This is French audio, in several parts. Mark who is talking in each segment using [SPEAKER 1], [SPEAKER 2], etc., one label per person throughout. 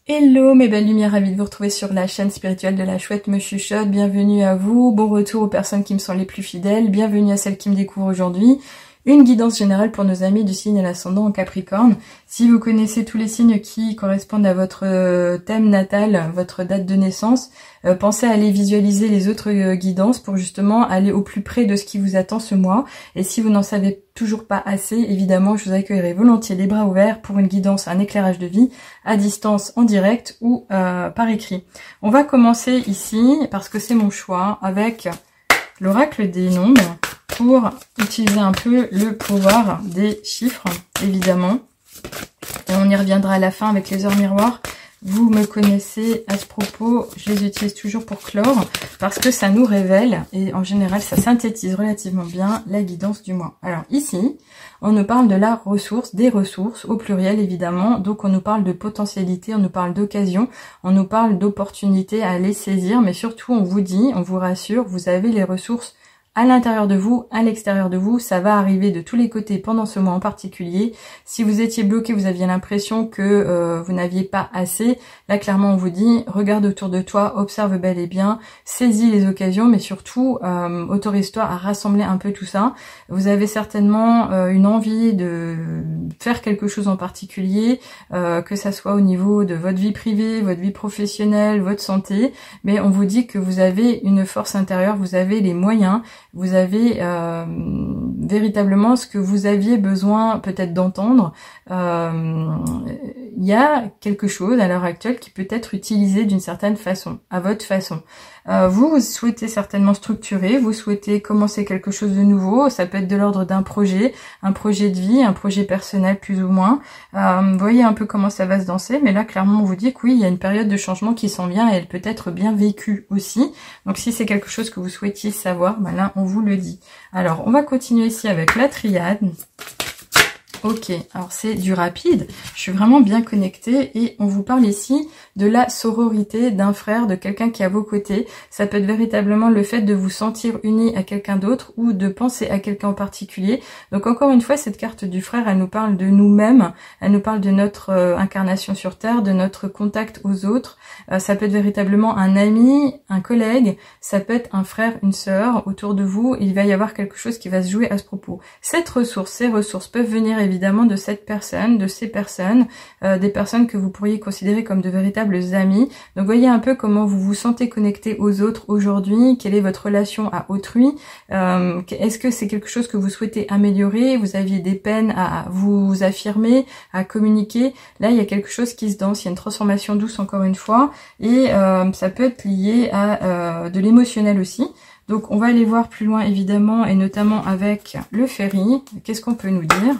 [SPEAKER 1] Hello mes belles lumières, ravie de vous retrouver sur la chaîne spirituelle de la Chouette me chuchote. Bienvenue à vous, bon retour aux personnes qui me sont les plus fidèles, bienvenue à celles qui me découvrent aujourd'hui. Une guidance générale pour nos amis du signe et l'ascendant en Capricorne. Si vous connaissez tous les signes qui correspondent à votre thème natal, votre date de naissance, pensez à aller visualiser les autres guidances pour justement aller au plus près de ce qui vous attend ce mois. Et si vous n'en savez toujours pas assez, évidemment, je vous accueillerai volontiers les bras ouverts pour une guidance, un éclairage de vie, à distance, en direct ou par écrit. On va commencer ici, parce que c'est mon choix, avec l'oracle des nombres, pour utiliser un peu le pouvoir des chiffres, évidemment. Et on y reviendra à la fin avec les heures miroirs. Vous me connaissez à ce propos, je les utilise toujours pour clore, parce que ça nous révèle, et en général ça synthétise relativement bien la guidance du mois. Alors ici, on nous parle de la ressource, des ressources, au pluriel évidemment, donc on nous parle de potentialité, on nous parle d'occasion, on nous parle d'opportunité à aller saisir, mais surtout on vous dit, on vous rassure, vous avez les ressources à l'intérieur de vous, à l'extérieur de vous, ça va arriver de tous les côtés pendant ce mois en particulier. Si vous étiez bloqué, vous aviez l'impression que vous n'aviez pas assez, là clairement on vous dit, regarde autour de toi, observe bel et bien, saisis les occasions, mais surtout autorise-toi à rassembler un peu tout ça. Vous avez certainement une envie de faire quelque chose en particulier, que ça soit au niveau de votre vie privée, votre vie professionnelle, votre santé, mais on vous dit que vous avez une force intérieure, vous avez les moyens, vous avez véritablement ce que vous aviez besoin peut-être d'entendre. Il y a quelque chose à l'heure actuelle qui peut être utilisé d'une certaine façon, à votre façon. Vous souhaitez certainement structurer, vous souhaitez commencer quelque chose de nouveau, ça peut être de l'ordre d'un projet, un projet de vie, un projet personnel plus ou moins. Voyez un peu comment ça va se danser, mais là clairement on vous dit que oui, il y a une période de changement qui s'en vient et elle peut être bien vécue aussi. Donc si c'est quelque chose que vous souhaitiez savoir, ben là on vous le dit. Alors on va continuer ici avec la triade. Ok, alors c'est du rapide, je suis vraiment bien connectée et on vous parle ici de la sororité d'un frère, de quelqu'un qui est à vos côtés. Ça peut être véritablement le fait de vous sentir unis à quelqu'un d'autre ou de penser à quelqu'un en particulier. Donc encore une fois, cette carte du frère, elle nous parle de nous-mêmes, elle nous parle de notre incarnation sur Terre, de notre contact aux autres. Ça peut être véritablement un ami, un collègue, ça peut être un frère, une sœur autour de vous. Il va y avoir quelque chose qui va se jouer à ce propos. Cette ressource, ces ressources peuvent venir évidemment de cette personne, de ces personnes, des personnes que vous pourriez considérer comme de véritables amis. Donc voyez un peu comment vous vous sentez connecté aux autres aujourd'hui, quelle est votre relation à autrui, est-ce que c'est quelque chose que vous souhaitez améliorer, vous aviez des peines à vous affirmer, à communiquer. Là il y a quelque chose qui se danse, il y a une transformation douce encore une fois, et ça peut être lié à de l'émotionnel aussi. Donc on va aller voir plus loin évidemment, et notamment avec le ferry. Qu'est-ce qu'on peut nous dire ?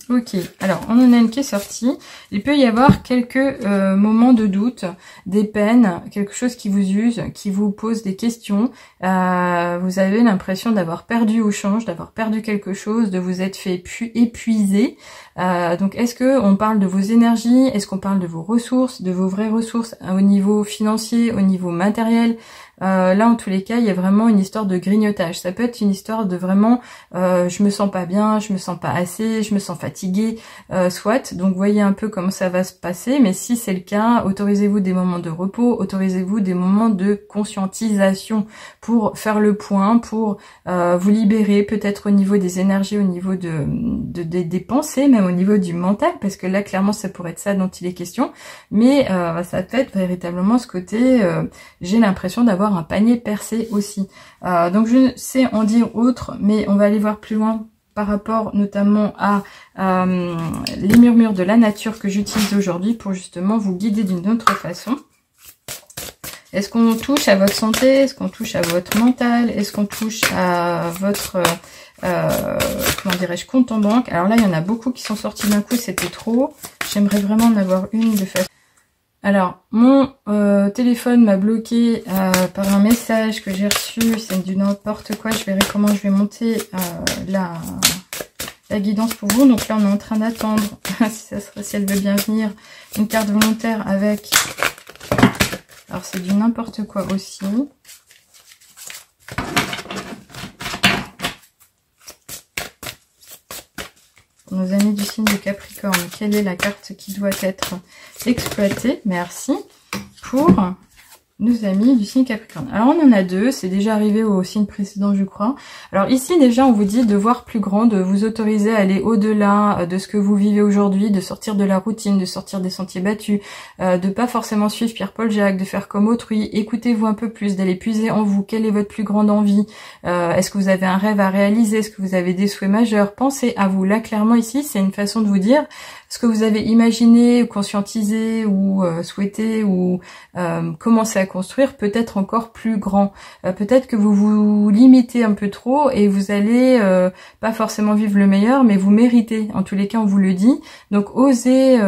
[SPEAKER 1] Ok, alors on en a une qui est sortie. Il peut y avoir quelques moments de doute, des peines, quelque chose qui vous use, qui vous pose des questions. Vous avez l'impression d'avoir perdu au change, d'avoir perdu quelque chose, de vous être fait épuiser. Donc est-ce que on parle de vos énergies, est-ce qu'on parle de vos ressources, de vos vraies ressources au niveau financier, au niveau matériel? Là en tous les cas il y a vraiment une histoire de grignotage, ça peut être une histoire de vraiment je me sens pas bien, je me sens pas assez, je me sens fatiguée, soit, donc voyez un peu comment ça va se passer, mais si c'est le cas, autorisez-vous des moments de repos, autorisez-vous des moments de conscientisation pour faire le point, pour vous libérer peut-être au niveau des énergies, au niveau des pensées, même au niveau du mental, parce que là clairement ça pourrait être ça dont il est question, mais ça peut être véritablement ce côté j'ai l'impression d'avoir un panier percé aussi. Donc je sais en dire autre, mais on va aller voir plus loin par rapport notamment à les murmures de la nature que j'utilise aujourd'hui pour justement vous guider d'une autre façon. Est-ce qu'on touche à votre santé? Est-ce qu'on touche à votre mental? Est-ce qu'on touche à votre comment dirais-je, compte en banque? Alors là il y en a beaucoup qui sont sortis d'un coup, c'était trop. J'aimerais vraiment en avoir une de façon. Alors, mon téléphone m'a bloqué par un message que j'ai reçu, c'est du n'importe quoi, je verrai comment je vais monter la guidance pour vous. Donc là, on est en train d'attendre, si elle veut bien venir, une carte volontaire avec... Alors, c'est du n'importe quoi aussi. Pour nos amis du signe de Capricorne, quelle est la carte qui doit être exploitée? Merci. Pour nos amis du signe Capricorne. Alors on en a deux, c'est déjà arrivé au signe précédent je crois. Alors ici déjà on vous dit de voir plus grand, de vous autoriser à aller au-delà de ce que vous vivez aujourd'hui, de sortir de la routine, de sortir des sentiers battus, de pas forcément suivre Pierre-Paul Jacques, de faire comme autrui, écoutez-vous un peu plus, d'aller puiser en vous, quelle est votre plus grande envie, est-ce que vous avez un rêve à réaliser, est-ce que vous avez des souhaits majeurs, pensez à vous. Là clairement ici c'est une façon de vous dire ce que vous avez imaginé ou conscientisé ou souhaité ou commencé à construire peut être encore plus grand. Peut-être que vous vous limitez un peu trop et vous allez pas forcément vivre le meilleur, mais vous méritez. En tous les cas, on vous le dit. Donc osez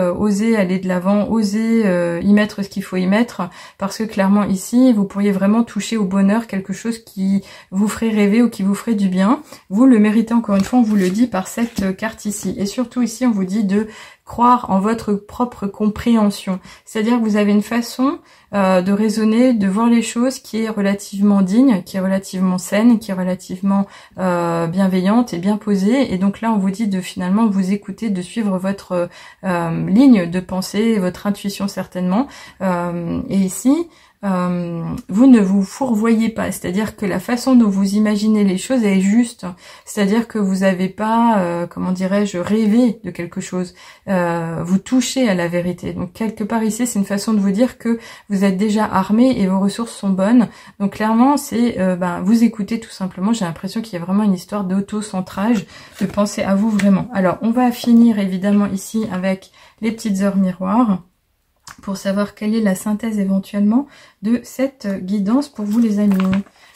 [SPEAKER 1] aller de l'avant, osez y mettre ce qu'il faut y mettre, parce que clairement ici, vous pourriez vraiment toucher au bonheur, quelque chose qui vous ferait rêver ou qui vous ferait du bien. Vous le méritez, encore une fois, on vous le dit par cette carte ici. Et surtout ici, on vous dit de croire en votre propre compréhension. C'est-à-dire que vous avez une façon de raisonner, de voir les choses qui est relativement digne, qui est relativement saine, qui est relativement bienveillante et bien posée. Et donc là, on vous dit de finalement vous écouter, de suivre votre ligne de pensée, votre intuition certainement. Et ici, vous ne vous fourvoyez pas, c'est-à-dire que la façon dont vous imaginez les choses est juste, c'est-à-dire que vous n'avez pas, comment dirais-je, rêvé de quelque chose, vous touchez à la vérité. Donc quelque part ici, c'est une façon de vous dire que vous êtes déjà armé et vos ressources sont bonnes. Donc clairement, c'est vous écoutez tout simplement. J'ai l'impression qu'il y a vraiment une histoire d'auto-centrage, de penser à vous vraiment. Alors, on va finir évidemment ici avec les petites heures miroirs, pour savoir quelle est la synthèse éventuellement de cette guidance pour vous les amis.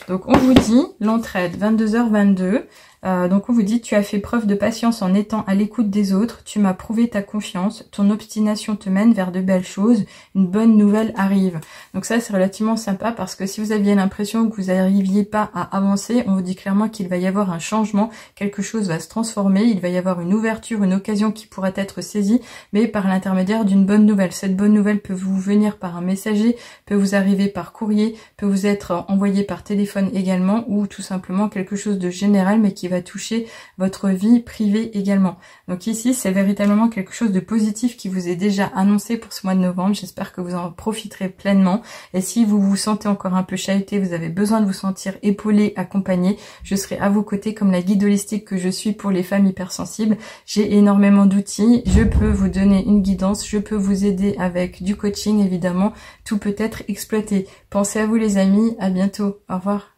[SPEAKER 1] Donc on vous dit l'entraide, 22h22. Donc on vous dit, tu as fait preuve de patience en étant à l'écoute des autres, tu m'as prouvé ta confiance, ton obstination te mène vers de belles choses, une bonne nouvelle arrive. Donc ça c'est relativement sympa parce que si vous aviez l'impression que vous n'arriviez pas à avancer, on vous dit clairement qu'il va y avoir un changement, quelque chose va se transformer, il va y avoir une ouverture, une occasion qui pourra être saisie, mais par l'intermédiaire d'une bonne nouvelle. Cette bonne nouvelle peut vous venir par un messager, peut vous arriver par courrier, peut vous être envoyée par téléphone également, ou tout simplement quelque chose de général mais qui va toucher votre vie privée également. Donc ici, c'est véritablement quelque chose de positif qui vous est déjà annoncé pour ce mois de novembre. J'espère que vous en profiterez pleinement. Et si vous vous sentez encore un peu chahuté, vous avez besoin de vous sentir épaulé, accompagné, je serai à vos côtés comme la guide holistique que je suis pour les femmes hypersensibles. J'ai énormément d'outils, je peux vous donner une guidance, je peux vous aider avec du coaching évidemment. Tout peut être exploité. Pensez à vous les amis, à bientôt, au revoir.